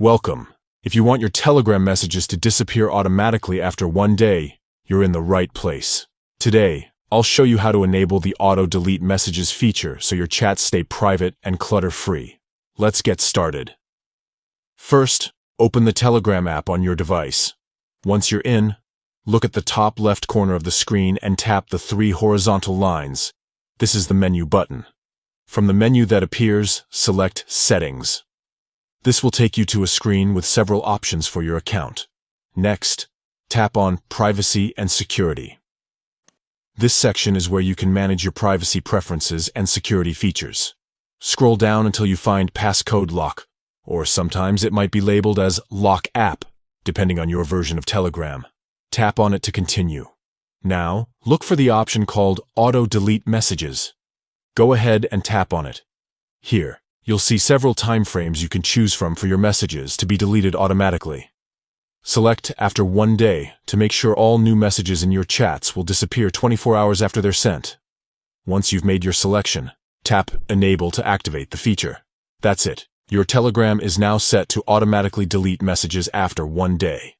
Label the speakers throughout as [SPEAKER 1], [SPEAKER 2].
[SPEAKER 1] Welcome. If you want your Telegram messages to disappear automatically after one day, you're in the right place. Today, I'll show you how to enable the auto-delete messages feature so your chats stay private and clutter-free. Let's get started. First, open the Telegram app on your device. Once you're in, look at the top left corner of the screen and tap the three horizontal lines. This is the menu button. From the menu that appears, select Settings. This will take you to a screen with several options for your account. Next, tap on Privacy and Security. This section is where you can manage your privacy preferences and security features. Scroll down until you find Passcode Lock, or sometimes it might be labeled as Lock App, depending on your version of Telegram. Tap on it to continue. Now, look for the option called Auto Delete Messages. Go ahead and tap on it. Here, you'll see several time frames you can choose from for your messages to be deleted automatically. Select after one day to make sure all new messages in your chats will disappear 24 hours after they're sent. Once you've made your selection, tap Enable to activate the feature. That's it. Your Telegram is now set to automatically delete messages after one day.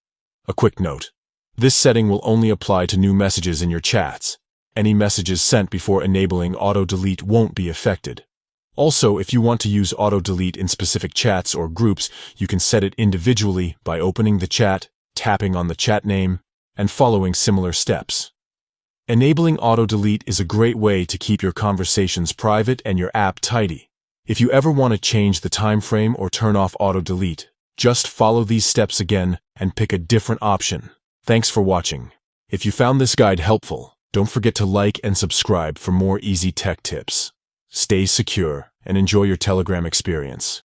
[SPEAKER 1] A quick note. This setting will only apply to new messages in your chats. Any messages sent before enabling auto-delete won't be affected. Also, if you want to use auto-delete in specific chats or groups, you can set it individually by opening the chat, tapping on the chat name, and following similar steps. Enabling auto-delete is a great way to keep your conversations private and your app tidy. If you ever want to change the time frame or turn off auto-delete, just follow these steps again and pick a different option. Thanks for watching. If you found this guide helpful, don't forget to like and subscribe for more easy tech tips. Stay secure and enjoy your Telegram experience.